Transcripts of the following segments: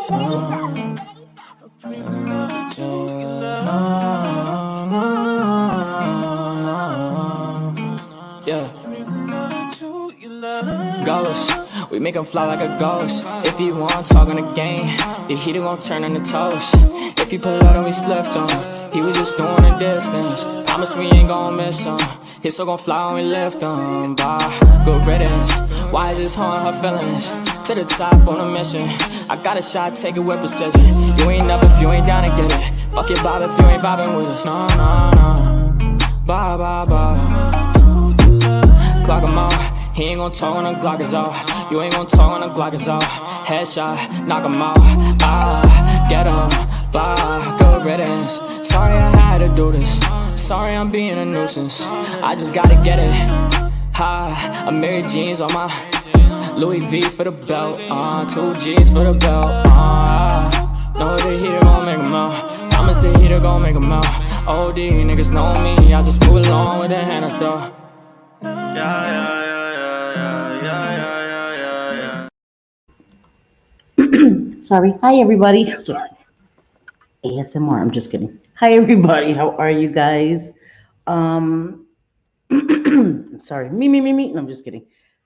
Yeah. Ghost, we make him fly like a ghost. If he want talk on the game, the heater gon' turn into toast. If he pull out and we spliffed him, he was just doing a distance. Promise we ain't gon' miss him. His soul gon' fly when we lift him. Bye, good riddance. Why is this haunting her feelings? To the top on a mission. I got a shot, take it with precision. You ain't up if you ain't down to get it. Fuck your bob if you ain't bobbing with us. No, no, no. Bye, bye, bye. Clock him out. He ain't gon' talk when the Glock is off. You ain't gon' talk when the Glock is off. Headshot, knock him out. Ah, get him, bye, good riddance. Sorry I had to do this. Sorry I'm being a nuisance. I just gotta get it. Hi, I'm Mary Jeans on my Louis V for the belt. 2 G's for the belt. Know the heater gon' make 'em out. Promise the heater gon' make 'em out. OD niggas know me. I just move along with a hand of throw. Sorry. Hi, everybody. Sorry. ASMR. I'm just kidding. Hi, everybody. How are you guys? Sorry. Me. No, I'm just kidding.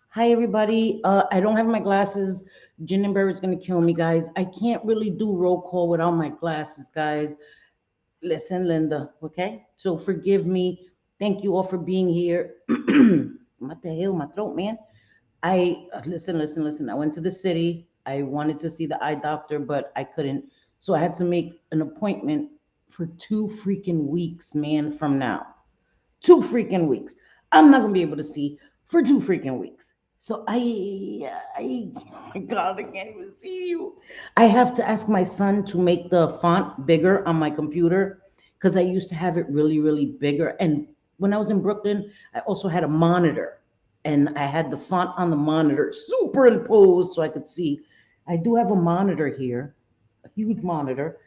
Hi, everybody. I don't have my glasses. Ginenberg is going to kill me, guys. I can't really do roll call without my glasses, guys. Listen, Linda, okay? So forgive me. Thank you all for being here. What the hell? My throat, man. Listen. I went to the city. I wanted to see the eye doctor, but I couldn't. So I had to make an appointment for 2 freaking weeks, man, from now. 2 freaking weeks. I'm not going to be able to see for 2 freaking weeks. So oh my God, I can't even see you. I have to ask my son to make the font bigger on my computer because I used to have it really, really bigger. And when I was in Brooklyn, I also had a monitor and I had the font on the monitor superimposed so I could see. I do have a monitor here, a huge monitor.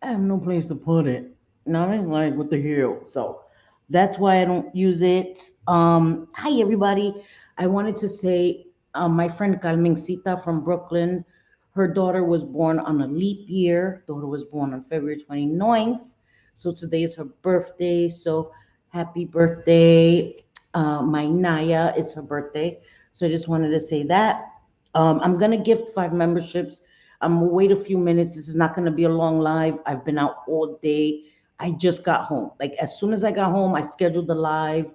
I have no place to put it. You know what I mean? Like, what the hell? So that's why I don't use it. Hi, everybody. I wanted to say my friend Carmencita from Brooklyn, her daughter was born on a leap year. Daughter was born on February 29th. So today is her birthday. So happy birthday. My Naya, it's her birthday. So I just wanted to say that. I'm going to gift 5 memberships. I'm going to wait a few minutes. This is not going to be a long live. I've been out all day. I just got home. Like, as soon as I got home, I scheduled the live.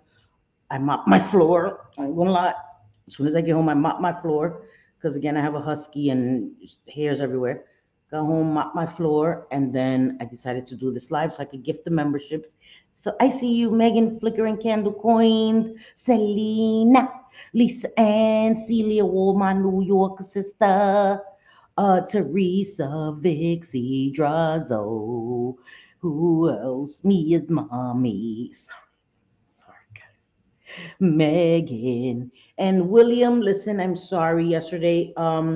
I mopped my floor. I ain't gonna lie. As soon as I get home, I mop my floor. Because, again, I have a husky and hairs everywhere. Got home, mop my floor. And then I decided to do this live so I could gift the memberships. So I see you, Megan, Flickering Candle Coins, Selena, Lisa Ann, Celia Wall, my New York sister, Teresa, Vixie, Drazo. Who else? Me is mommy. Sorry, guys. Megan and William. Listen, I'm sorry. Yesterday, I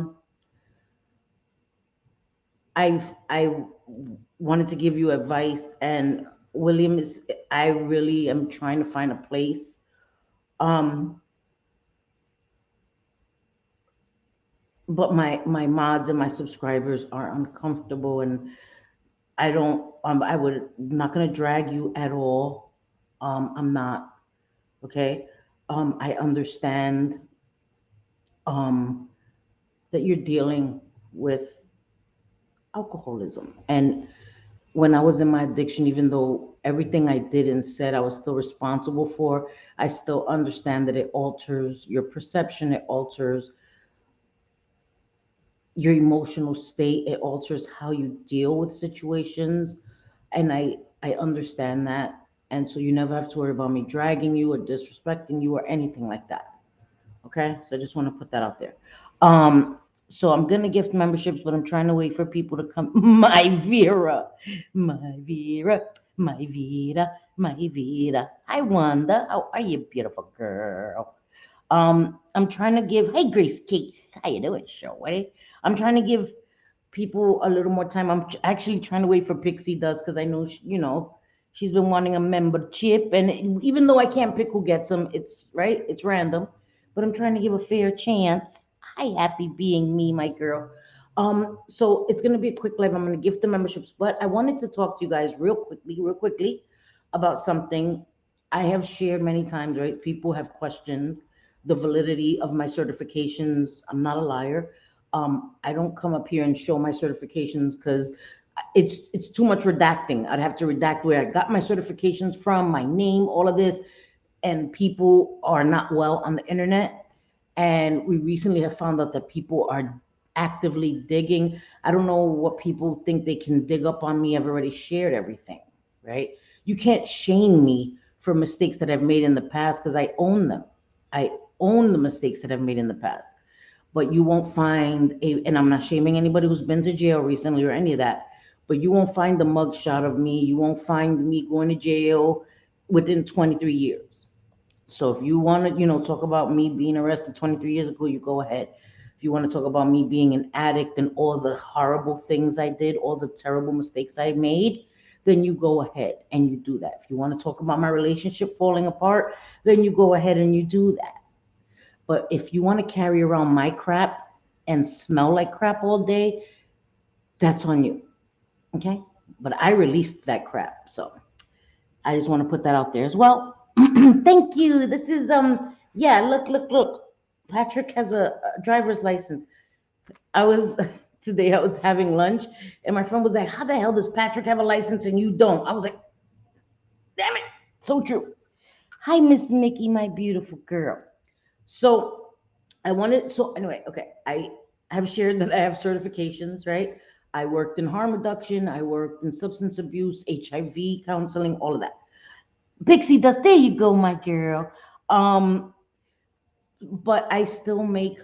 wanted to give you advice, and William is. I really am trying to find a place. Um, but my mods and my subscribers are uncomfortable, and I don't. I would not gonna drag you at all. I'm not. Okay. I understand um that you're dealing with alcoholism, and when I was in my addiction, even though everything I did and said I was still responsible for, I still understand that it alters your perception, it alters your emotional state, it alters how you deal with situations. And I understand that. And so you never have to worry about me dragging you or disrespecting you or anything like that. Okay, so I just want to put that out there. So I'm gonna gift memberships, but I'm trying to wait for people to come. My Vera, my Vera, my Vera, my Vera. Hi Wanda, how are you, beautiful girl? I'm trying to give. Hey Grace Case, how you doing, Shorty? I'm trying to give people a little more time. I'm actually trying to wait for Pixie Dust because I know she's been wanting a membership, and even though I can't pick who gets them, it's right, it's random, but I'm trying to give a fair chance. Hi, happy being me, my girl. So it's gonna be a quick live. I'm gonna gift the memberships, but I wanted to talk to you guys real quickly, about something I have shared many times. Right? People have questioned the validity of my certifications. I'm not a liar. I don't come up here and show my certifications because it's too much redacting. I'd have to redact where I got my certifications from, my name, all of this, and people are not well on the internet. And we recently have found out that people are actively digging. I don't know what people think they can dig up on me. I've already shared everything, right? You can't shame me for mistakes that I've made in the past because I own them. I own the mistakes that I've made in the past. But you won't find and I'm not shaming anybody who's been to jail recently or any of that, but you won't find the mugshot of me. You won't find me going to jail within 23 years. So if you want to, talk about me being arrested 23 years ago, you go ahead. If you want to talk about me being an addict and all the horrible things I did, all the terrible mistakes I made, then you go ahead and you do that. If you want to talk about my relationship falling apart, then you go ahead and you do that. But if you want to carry around my crap and smell like crap all day, that's on you. Okay? But I released that crap. So I just want to put that out there as well. Thank you. This is yeah, look. Patrick has a driver's license. I was today I was having lunch and my friend was like, "How the hell does Patrick have a license and you don't?" I was like, "Damn it." So true. Hi, Miss Mickey, my beautiful girl. So so anyway, okay. I have shared that I have certifications, right? I worked in harm reduction, I worked in substance abuse, HIV counseling, all of that. Pixie dust, there you go, my girl. Um, but I still make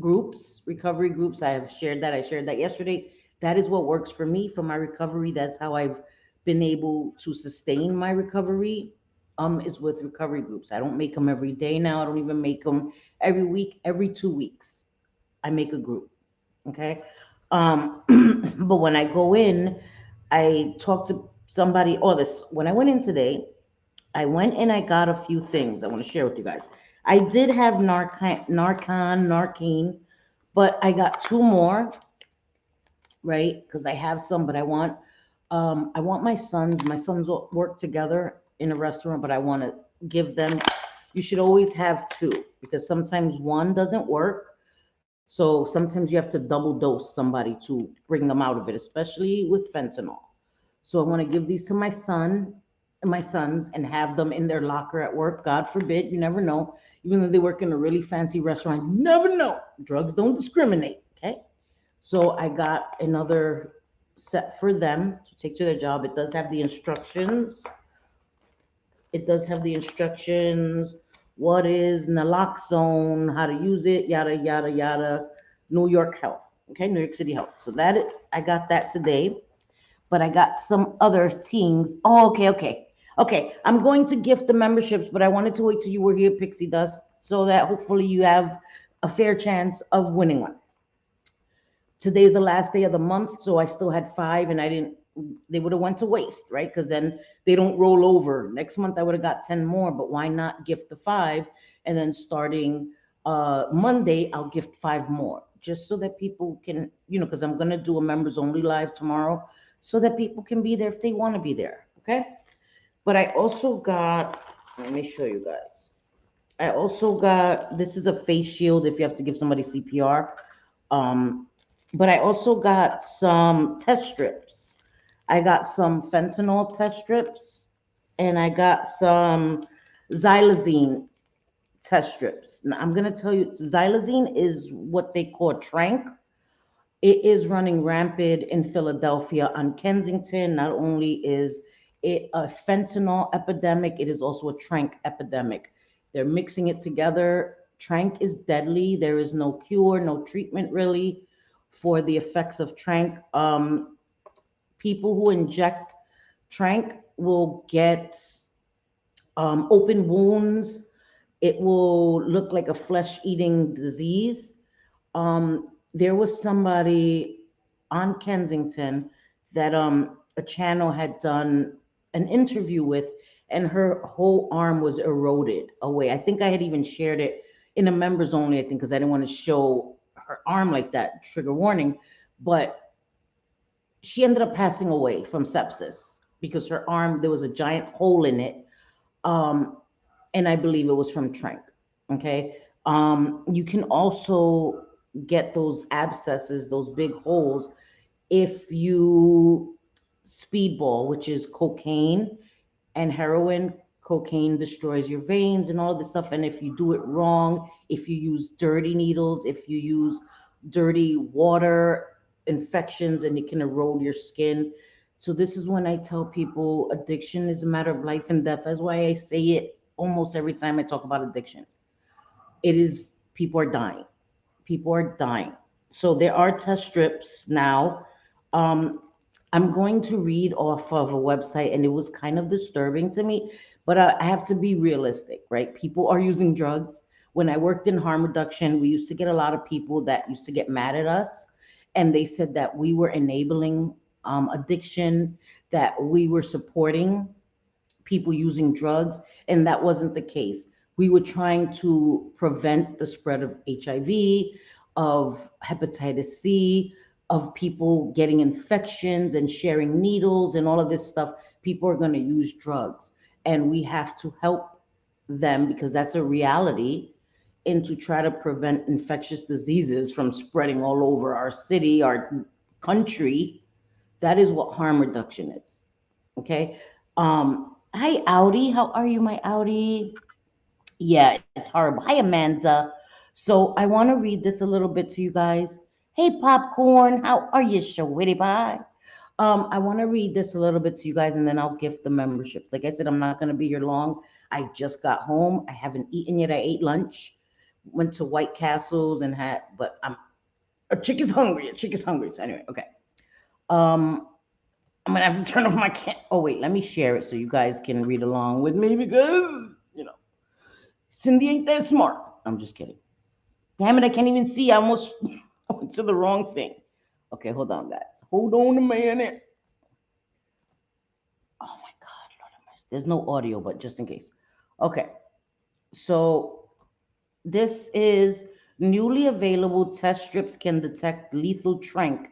groups, recovery groups. I have shared that. I shared that yesterday. That is what works for me for my recovery. That's how I've been able to sustain my recovery. Is with recovery groups. I don't make them every day now. I don't even make them every week. Every 2 weeks, I make a group. Okay. But when I go in, I talk to somebody. Oh, this when I went in today, I went and I got a few things I want to share with you guys. I did have Narcan, but I got two more, right? Because I have some, but I want my sons work together in a restaurant, but I want to give them. You should always have two because sometimes one doesn't work. So sometimes you have to double dose somebody to bring them out of it, especially with fentanyl. So I want to give these to my sons, and have them in their locker at work. God forbid, you never know. Even though they work in a really fancy restaurant, you never know. Drugs don't discriminate. Okay. So I got another set for them to take to their job. It does have the instructions. It does have the instructions. What is naloxone? How to use it? Yada yada yada. New York Health. Okay, New York City Health. So I got that today. But I got some other things. Oh, okay. I'm going to gift the memberships, but I wanted to wait till you were here, Pixie Dust, so that hopefully you have a fair chance of winning one. Today's the last day of the month, so I still had five, and I didn't. They would have went to waste, right? Because then they don't roll over. Next month I would have got 10 more, but why not gift the five, and then starting Monday I'll gift five more, just so that people can, because I'm gonna do a members only live tomorrow, so that people can be there if they want to be there. Okay. But I also got. Let me show you guys. I also got. This is a face shield if you have to give somebody CPR. Um, but I also got some test strips. I got some fentanyl test strips, and I got some xylazine test strips. Now, I'm going to tell you, xylazine is what they call trank. It is running rampant in Philadelphia on Kensington. Not only is it a fentanyl epidemic, it is also a trank epidemic. They're mixing it together. Trank is deadly. There is no cure, no treatment really for the effects of trank. People who inject trank will get open wounds. It will look like a flesh-eating disease. There was somebody on Kensington that a channel had done an interview with, and her whole arm was eroded away. I think I had even shared it in a members only, I think, because I didn't want to show her arm like that, trigger warning. but she ended up passing away from sepsis because her arm, there was a giant hole in it. Um, and I believe it was from Trank. Okay. You can also get those abscesses, those big holes, if you speedball, which is cocaine and heroin. Cocaine destroys your veins and all of this stuff. And if you do it wrong, if you use dirty needles, if you use dirty water, infections, and it can erode your skin. So this is when I tell people addiction is a matter of life and death. That's why I say it almost every time I talk about addiction. It is, people are dying. People are dying. So there are test strips now. Um, I'm going to read off of a website, and it was kind of disturbing to me, but I have to be realistic, right? People are using drugs. When I worked in harm reduction, we used to get a lot of people that used to get mad at us, and they said that we were enabling addiction, that we were supporting people using drugs, and that wasn't the case. We were trying to prevent the spread of HIV, of hepatitis C, of people getting infections and sharing needles and all of this stuff. People are going to use drugs, and we have to help them because that's a reality, and to try to prevent infectious diseases from spreading all over our city, our country. That is what harm reduction is. Okay. Hi Audi, how are you, my Audi? Yeah, it's horrible. Hi Amanda. So I want to read this a little bit to you guys. Hey Popcorn, how are you, Shawitty Pie? I want to read this a little bit to you guys, and then I'll gift the memberships. Like I said, I'm not going to be here long. I just got home. I haven't eaten yet. I ate lunch, went to White Castles and had, but I'm a chick is hungry. A chick is hungry. So anyway, okay. Um, I'm gonna have to turn off my cam. Oh wait, let me share it so you guys can read along with me because you know Cindy ain't that smart. I'm just kidding. Damn it, I can't even see. I almost went to the wrong thing. Okay, hold on, guys. Hold on a minute. Oh my God, Lord have mercy. There's no audio, but just in case. Okay, so this is newly available test strips can detect lethal trank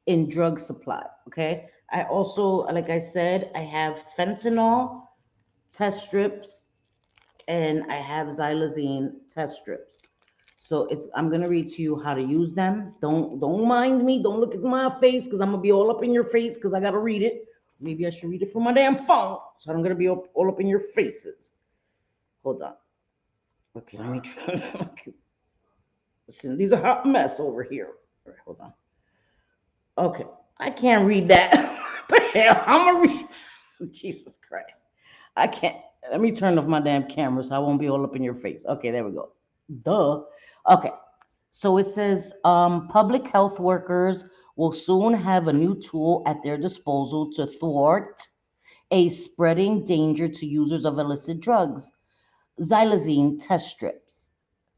in drug supply. Okay, I also, like I said, I have fentanyl test strips and I have xylazine test strips. So it's, I'm gonna read to you how to use them. Don't mind me. Don't look at my face because I'm gonna be all up in your face because I gotta read it. Maybe I should read it from my damn phone, so I'm gonna be all up in your faces. Hold on. Okay, let me try. Listen, these are a hot mess over here. All right, hold on. Okay, I can't read that. What the hell? I'm gonna read. Jesus Christ. I can't. Let me turn off my damn camera so I won't be all up in your face. Okay, there we go. Duh. Okay. So it says public health workers will soon have a new tool at their disposal to thwart a spreading danger to users of illicit drugs, xylazine test strips.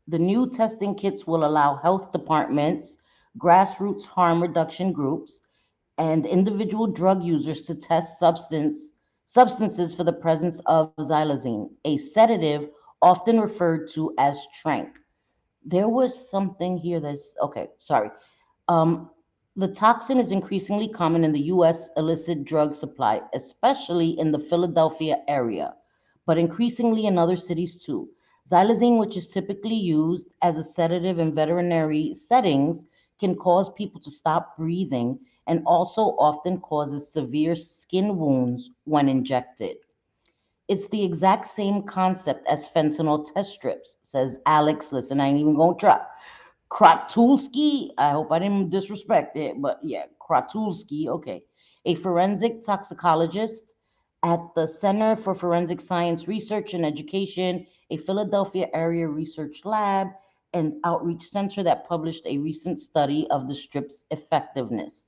The new testing kits will allow health departments, grassroots harm reduction groups, and individual drug users to test substances for the presence of xylazine, a sedative often referred to as trank. There was something here that's okay, sorry. Um, the toxin is increasingly common in the US illicit drug supply, especially in the Philadelphia area, but increasingly in other cities too. Xylazine, which is typically used as a sedative in veterinary settings, can cause people to stop breathing and also often causes severe skin wounds when injected. It's the exact same concept as fentanyl test strips, says Alex. Listen, I ain't even gonna try. Kratulski, I hope I didn't disrespect it, but yeah, Kratulski, okay. A forensic toxicologist at the Center for Forensic Science Research and Education, a Philadelphia area research lab and outreach center that published a recent study of the strip's effectiveness.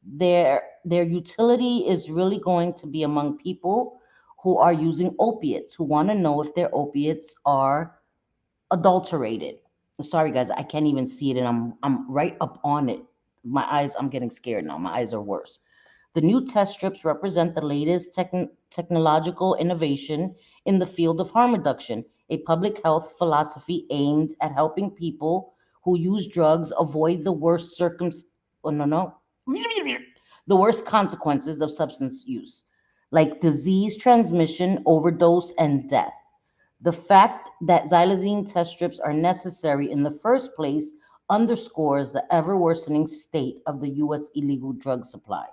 Their utility is really going to be among people who are using opiates, who want to know if their opiates are adulterated. Sorry guys, I can't even see it and I'm right up on it. My eyes, I'm getting scared now. My eyes are worse. The new test strips represent the latest technological innovation in the field of harm reduction, a public health philosophy aimed at helping people who use drugs avoid the worst circum. Oh, no, no. the worst consequences of substance use, like disease transmission, overdose, and death. The fact that xylazine test strips are necessary in the first place underscores the ever worsening state of the U.S. illegal drug supply.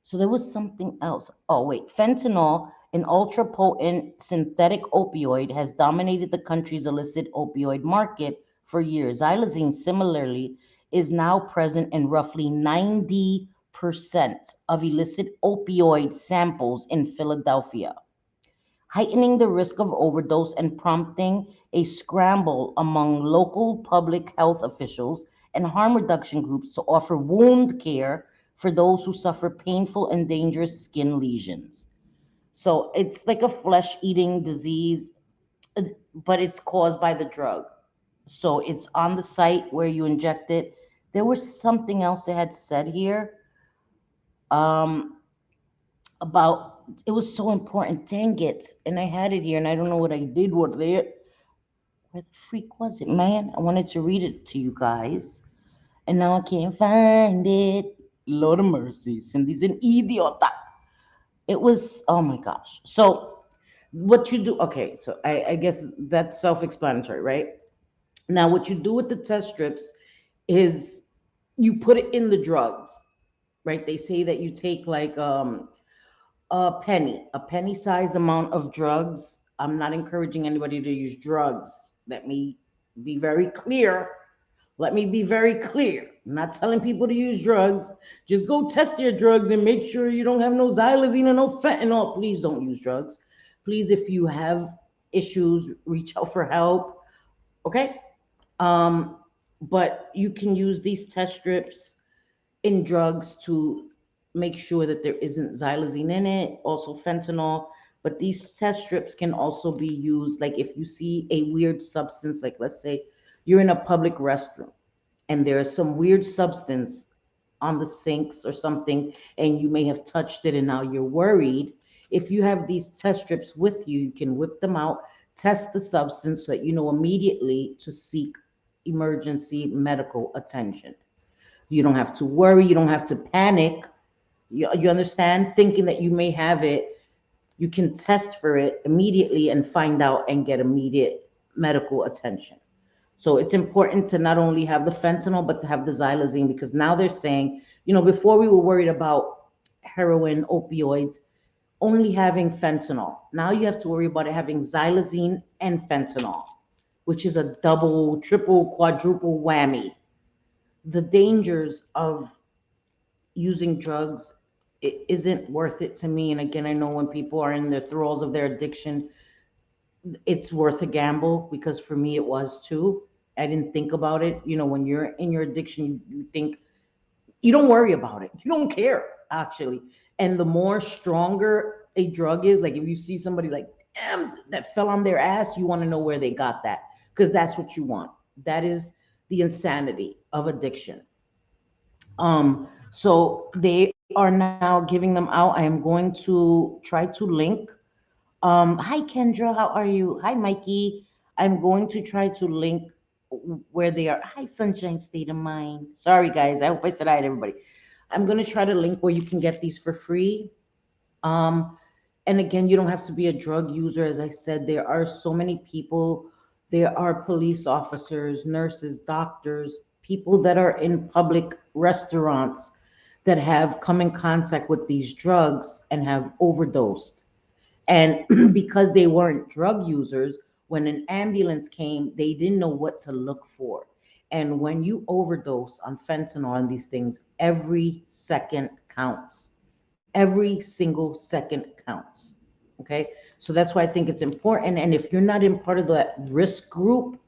So there was something else. Oh, wait. Fentanyl, an ultra potent synthetic opioid, has dominated the country's illicit opioid market for years. Xylazine, similarly, is now present in roughly 90% of illicit opioid samples in Philadelphia, heightening the risk of overdose and prompting a scramble among local public health officials and harm reduction groups to offer wound care for those who suffer painful and dangerous skin lesions. So it's like a flesh eating disease, uh, but it's caused by the drug. So it's on the site where you inject it. There was something else they had said here, um, about it was so important. Dang it. And I had it here and I don't know what I did with it. Where the freak was it, man? I wanted to read it to you guys. And now I can't find it. Lord of mercy. Cindy's an idiota. It was, oh my gosh. So, what you do, okay, so I guess that's self explanatory, right? Now, what you do with the test strips is you put it in the drugs, right? They say that you take like a penny size amount of drugs. I'm not encouraging anybody to use drugs. Let me be very clear. Let me be very clear. I'm not telling people to use drugs. Just go test your drugs and make sure you don't have no xylazine or no fentanyl. Please don't use drugs. Please, if you have issues, reach out for help. Okay? Um, but you can use these test strips in drugs to make sure that there isn't xylazine in it, also fentanyl. But these test strips can also be used, like if you see a weird substance, like let's say you're in a public restroom and there's some weird substance on the sinks or something, and you may have touched it and now you're worried. If you have these test strips with you, you can whip them out, test the substance so that you know immediately to seek emergency medical attention. You don't have to worry. You don't have to panic. You understand? Thinking that you may have it, you can test for it immediately and find out and get immediate medical attention. So it's important to not only have the fentanyl, but to have the xylazine because now they're saying, before we were worried about heroin, opioids, only having fentanyl. Now you have to worry about it having xylazine and fentanyl, which is a double, triple, quadruple whammy. The dangers of using drugs, it isn't worth it to me. And again, I know when people are in the thralls of their addiction, it's worth a gamble because for me it was too. I didn't think about it. When you're in your addiction, you think, you don't worry about it. You don't care actually. And the more stronger a drug is, like if you see somebody like, damn, that fell on their ass, you want to know where they got that because that's what you want. That is the insanity of addiction. So they are now giving them out. I am going to try to link. Hi Kendra, how are you? Hi Mikey. I'm going to try to link where they are. Hi Sunshine State of Mind. Sorry guys, I hope I said hi to everybody. I'm going to try to link where you can get these for free. Um, and again, you don't have to be a drug user. As I said, there are so many people. There are police officers, nurses, doctors, people that are in public restaurants that have come in contact with these drugs and have overdosed. And because they weren't drug users, when an ambulance came, they didn't know what to look for. And when you overdose on fentanyl and these things, every second counts. Every single second counts. Okay. So that's why I think it's important. And if you're not in part of that risk group,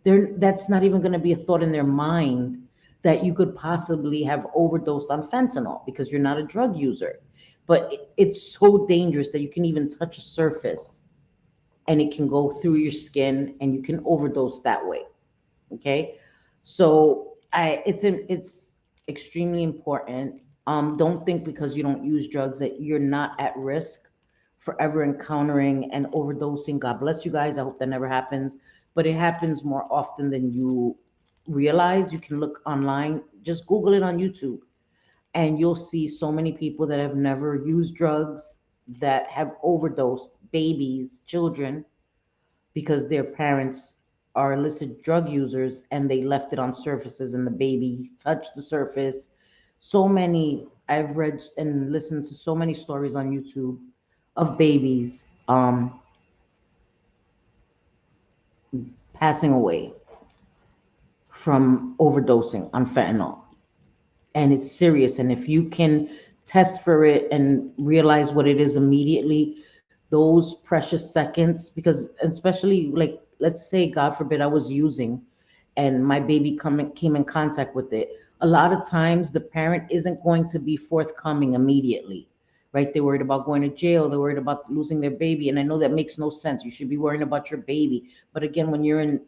that's not even going to be a thought in their mind that you could possibly have overdosed on fentanyl because you're not a drug user. But it's so dangerous that you can even touch a surface and it can go through your skin and you can overdose that way. Okay. So it's extremely important. Don't think because you don't use drugs that you're not at risk for ever encountering and overdosing. God bless you guys. I hope that never happens, but it happens more often than you realize. You can look online, just Google it on YouTube. and you'll see so many people that have never used drugs that have overdosed, babies, children, because their parents are illicit drug users and they left it on surfaces and the baby touched the surface. So many, I've read and listened to so many stories on YouTube of babies passing away from overdosing on fentanyl. And it's serious. And if you can test for it and realize what it is immediately, those precious seconds, because especially like, let's say, God forbid, I was using and my baby came in contact with it. A lot of times the parent isn't going to be forthcoming immediately, right? They're worried about going to jail. They're worried about losing their baby. And I know that makes no sense. You should be worrying about your baby. But again, when you're in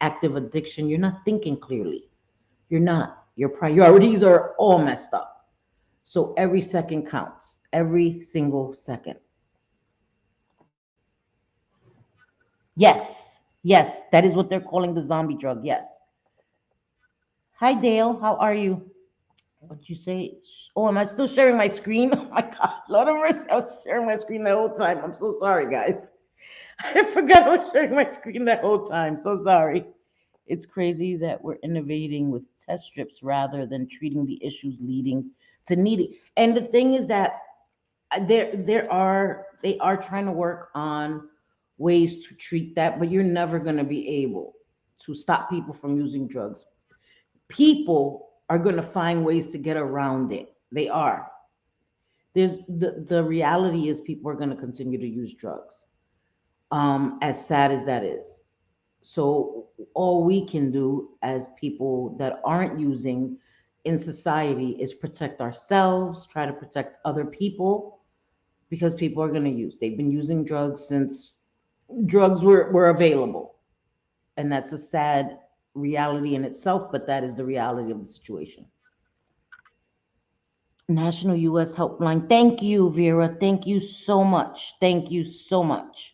active addiction, you're not thinking clearly. You're not. Your priorities are all messed up. So every second counts, every single second. Yes, yes, that is what they're calling the zombie drug. Yes. Hi, Dale. How are you? What'd you say? Oh, am I still sharing my screen? Oh my God, Lord of mercy, I was sharing my screen the whole time. I'm so sorry, guys. I forgot I was sharing my screen that whole time. So sorry. It's crazy that we're innovating with test strips rather than treating the issues leading to needing. And the thing is that they are trying to work on ways to treat that, but you're never going to be able to stop people from using drugs. People are going to find ways to get around it. They are. There's the reality is people are going to continue to use drugs. As sad as that is. So all we can do as people that aren't using in society is protect ourselves, try to protect other people, because people are going to use. They've been using drugs since drugs were available. And that's a sad reality in itself, but that is the reality of the situation. National US Helpline. Thank you, Vera. Thank you so much. Thank you so much.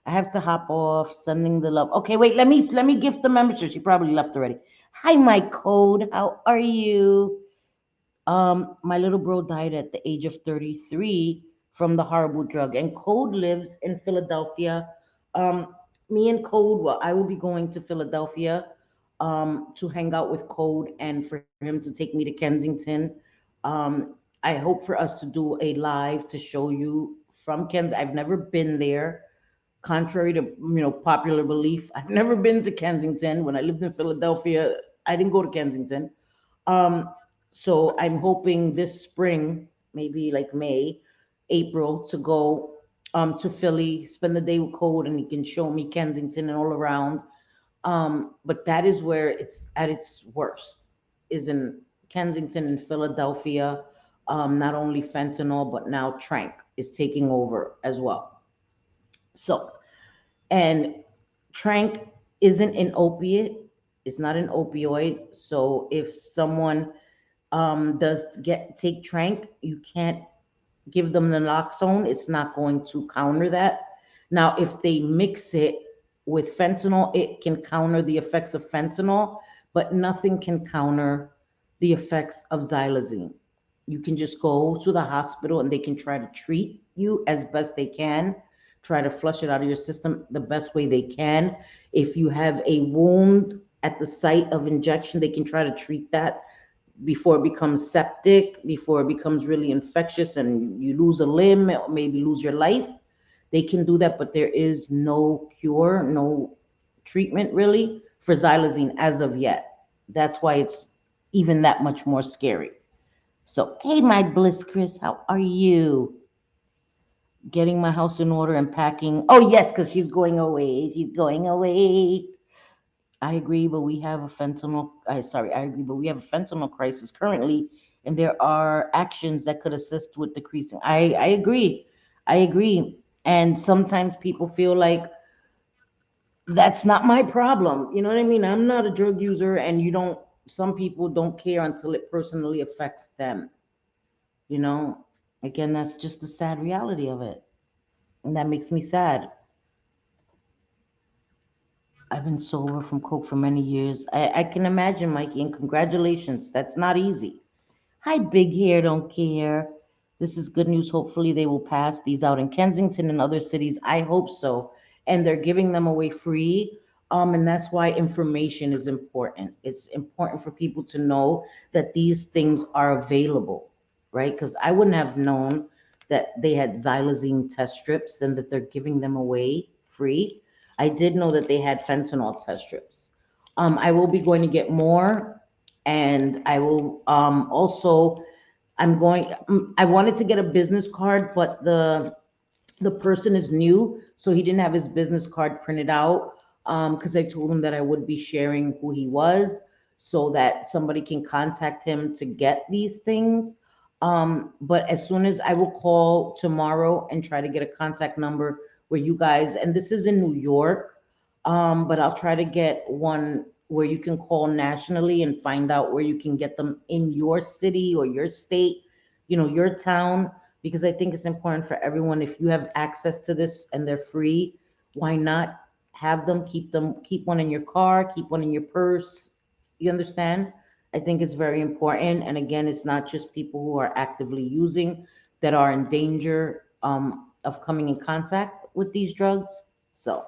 I have to hop off. Sending the love. Okay, wait. Let me gift the membership. She probably left already. Hi, my code. How are you? My little bro died at the age of 33 from the horrible drug, and Code lives in Philadelphia. Um, Me and Code, well, I will be going to Philadelphia to hang out with Code and for him to take me to Kensington. I hope for us to do a live to show you from Kensington. I've never been there, contrary to popular belief. I've never been to Kensington. When I lived in Philadelphia, I didn't go to Kensington. Um, so I'm hoping this spring, maybe like May, April, to go to Philly, spend the day with Code, and he can show me Kensington and all around. But that is where it's at its worst, is in Kensington and Philadelphia. Not only fentanyl, but now Trank is taking over as well. So, and Trank isn't an opiate. It's not an opioid. So if someone does get take Trank, you can't give them the naloxone. It's not going to counter that. Now, if they mix it with fentanyl, it can counter the effects of fentanyl, but nothing can counter the effects of xylazine. You can just go to the hospital and they can try to treat you as best they can, try to flush it out of your system the best way they can. If you have a wound at the site of injection, they can try to treat that before it becomes septic, before it becomes really infectious and you lose a limb or maybe lose your life. They can do that, but there is no cure, no treatment really for xylazine as of yet. That's why it's even that much more scary. So, hey, my Bliss Chris, how are you? Getting my house in order and packing. Oh, yes, because she's going away. She's going away. I agree, but we have a fentanyl. I agree, but we have a fentanyl crisis currently, and there are actions that could assist with decreasing. I agree, I agree. And sometimes people feel like that's not my problem. You know what I mean? I'm not a drug user, and you don't. Some people don't care until it personally affects them. You know, again, that's just the sad reality of it, and that makes me sad. I've been sober from coke for many years. I can imagine, Mikey, and congratulations. That's not easy. Hi, big hair, don't care. This is good news. Hopefully, they will pass these out in Kensington and other cities. I hope so. And they're giving them away free. And that's why information is important. It's important for people to know that these things are available, right? Because I wouldn't have known that they had xylazine test strips and that they're giving them away free. I did know that they had fentanyl test strips. I will be going to get more, and I will also. I'm going. I wanted to get a business card, but the person is new, so he didn't have his business card printed out. Because I told him that I would be sharing who he was, so that somebody can contact him to get these things. But as soon as I will call tomorrow and try to get a contact number where you guys, and this is in New York, but I'll try to get one where you can call nationally and find out where you can get them in your city or your state, your town, because I think it's important for everyone. If you have access to this and they're free, why not have them, keep one in your car, keep one in your purse. You understand? I think it's very important. And again, it's not just people who are actively using that are in danger of coming in contact with these drugs. So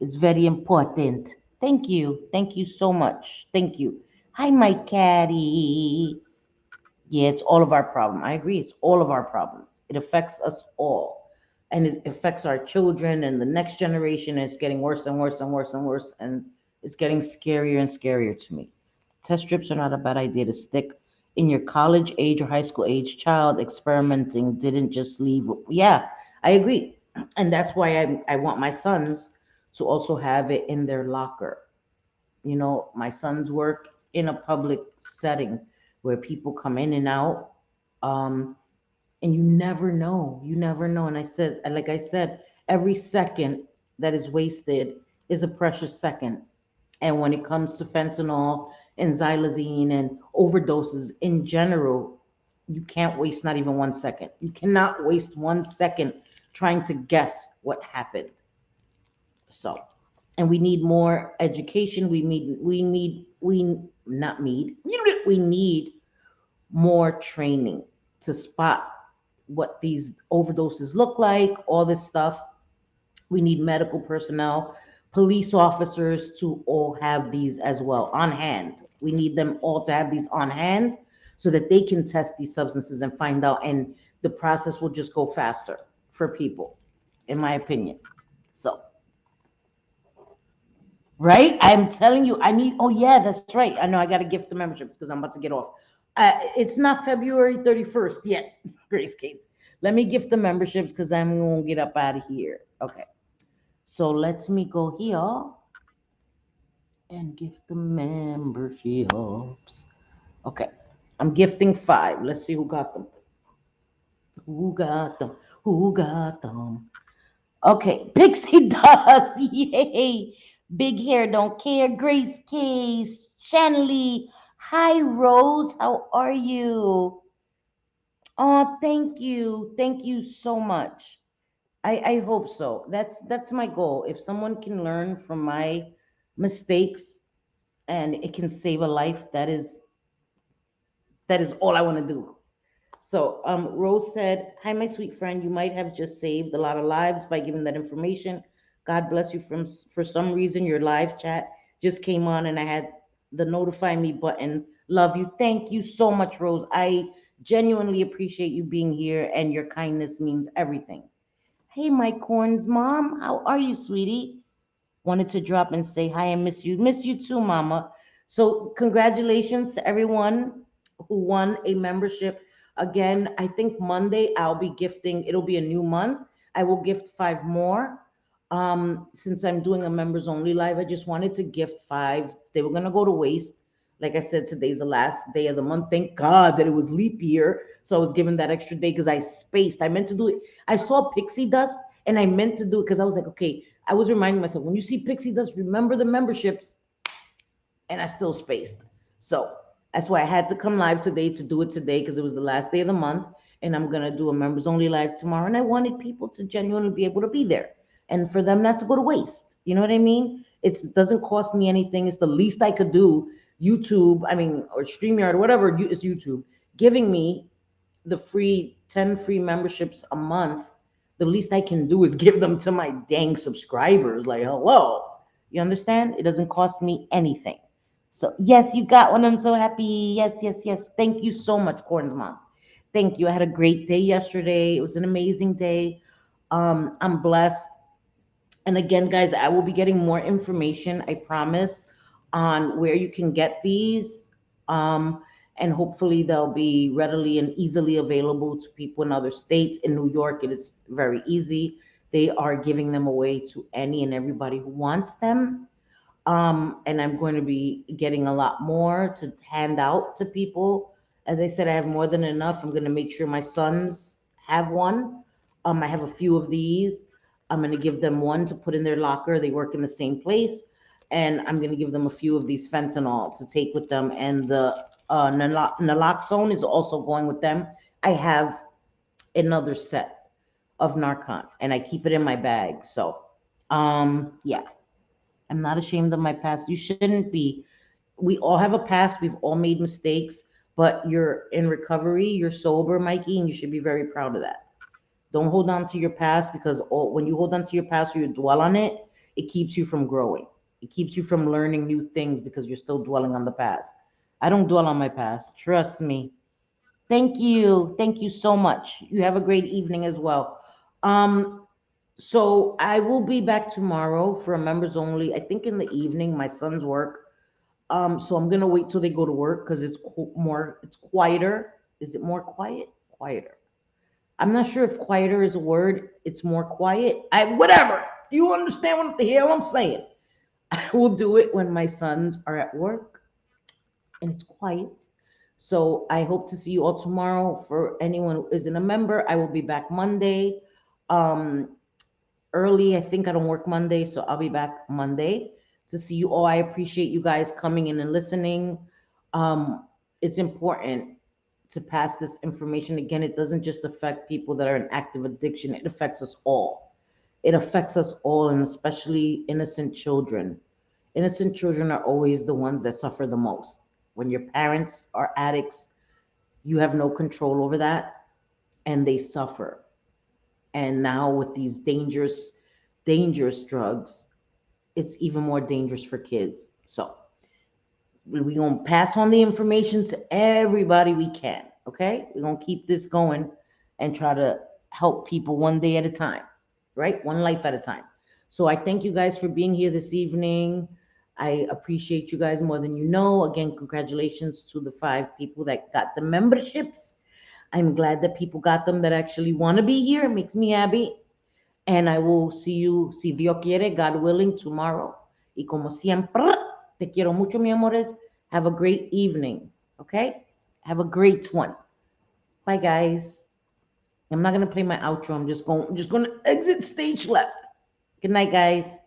it's very important. Thank you. Thank you so much. Thank you. Hi, my catty. Yeah, it's all of our problem. I agree. It's all of our problems. It affects us all. And it affects our children and the next generation. And it's getting worse and worse and worse and worse. And it's getting scarier and scarier to me. Test strips are not a bad idea to stick in your college age or high school age child. Experimenting didn't just leave. Yeah, I agree. And that's why I want my sons to also have it in their locker. My sons work in a public setting where people come in and out, um, and you never know. You never know. And like I said, every second that is wasted is a precious second. And when it comes to fentanyl and xylazine and overdoses in general, you can't waste not even 1 second. You cannot waste 1 second trying to guess what happened. So, and we need more education. We not need, we need more training to spot what these overdoses look like, all this stuff. We need medical personnel, police officers to all have these as well on hand. We need them all to have these on hand so that they can test these substances and find out, and the process will just go faster for people, in my opinion. So, right? I'm telling you, I need. Oh yeah, that's right. I know I got to gift the memberships because I'm about to get off. It's not February 31st yet, Grace Case. Let me gift the memberships because I'm gonna get up out of here. Okay, so let me go here and gift the memberships. Okay, I'm gifting 5. Let's see who got them. Who got them? Who got them? Okay, Pixie Dust, yay! Big hair, don't care. Grace Case, Shanley. Hi, Rose, how are you? Oh, thank you so much. I hope so. That's my goal. If someone can learn from my mistakes and it can save a life, that is all I want to do. So, Rose said, "Hi, my sweet friend. You might have just saved a lot of lives by giving that information. God bless you. For some reason, your live chat just came on, and I had the notify me button. Love you. Thank you so much, Rose. I genuinely appreciate you being here, and your kindness means everything. Hey, my corns mom, how are you, sweetie? Wanted to drop and say hi and miss you. Miss you too, Mama. So, congratulations to everyone who won a membership. Again, I think Monday I'll be gifting, it'll be a new month. I will gift 5 more. Since I'm doing a members only live, I just wanted to gift 5. They were going to go to waste. Like I said, today's the last day of the month. Thank God that it was leap year. So I was given that extra day because I spaced. I meant to do it. I saw pixie dust and I meant to do it because I was like, okay, I was reminding myself, when you see pixie dust, remember the memberships, and I still spaced. So that's why I had to come live today to do it today because it was the last day of the month, and I'm gonna do a members only live tomorrow. And I wanted people to genuinely be able to be there and for them not to go to waste. You know what I mean? It doesn't cost me anything. It's the least I could do YouTube, I mean, or StreamYard, whatever is YouTube, giving me the free 10 free memberships a month, the least I can do is give them to my dang subscribers. Like, hello. You understand? It doesn't cost me anything. So, yes, you got one. I'm so happy. Yes, yes, yes. Thank you so much, Corn's mom. Thank you. I had a great day yesterday. It was an amazing day. I'm blessed. And again, guys, I will be getting more information, I promise, on where you can get these. Um, and hopefully they'll be readily and easily available to people in other states. In New York, it is very easy. They are giving them away to any and everybody who wants them. And I'm going to be getting a lot more to hand out to people. As I said, I have more than enough. I'm going to make sure my sons have one. I have a few of these. I'm going to give them one to put in their locker. They work in the same place. And I'm going to give them a few of these fentanyl to take with them. And the naloxone is also going with them. I have another set of Narcan and I keep it in my bag. So, yeah, I'm not ashamed of my past. You shouldn't be. We all have a past. We've all made mistakes, but you're in recovery. You're sober, Mikey, and you should be very proud of that. Don't hold on to your past because when you hold on to your past or you dwell on it, it keeps you from growing. It keeps you from learning new things because you're still dwelling on the past. I don't dwell on my past. Trust me. Thank you. Thank you so much. You have a great evening as well. Um, so I will be back tomorrow for members only. I think in the evening, my son's work. So I'm gonna wait till they go to work because it's quieter. Is it more quiet? Quieter. I'm not sure if quieter is a word. It's more quiet. Whatever. You understand what the hell I'm saying? I will do it when my sons are at work and it's quiet. So I hope to see you all tomorrow. For anyone who isn't a member, I will be back Monday. Um, Early. I think I don't work Monday, so I'll be back Monday to see you all. I appreciate you guys coming in and listening. It's important to pass this information. Again, it doesn't just affect people that are in active addiction, it affects us all. It affects us all, and especially innocent children. Innocent children are always the ones that suffer the most. When your parents are addicts, you have no control over that, and they suffer. And now with these dangerous drugs, it's even more dangerous for kids. So we're gonna pass on the information to everybody we can. Okay, we're gonna keep this going and try to help people one day at a time, right? One life at a time. So I thank you guys for being here this evening. I appreciate you guys more than you know. Again, congratulations to the 5 people that got the memberships. I'm glad that people got them that actually want to be here. It makes me happy. And I will see you, si Dios quiere, God willing, tomorrow. Y como siempre, te quiero mucho, mi amores. Have a great evening. Okay? Have a great one. Bye, guys. I'm not gonna play my outro. I'm just going to exit stage left. Good night, guys.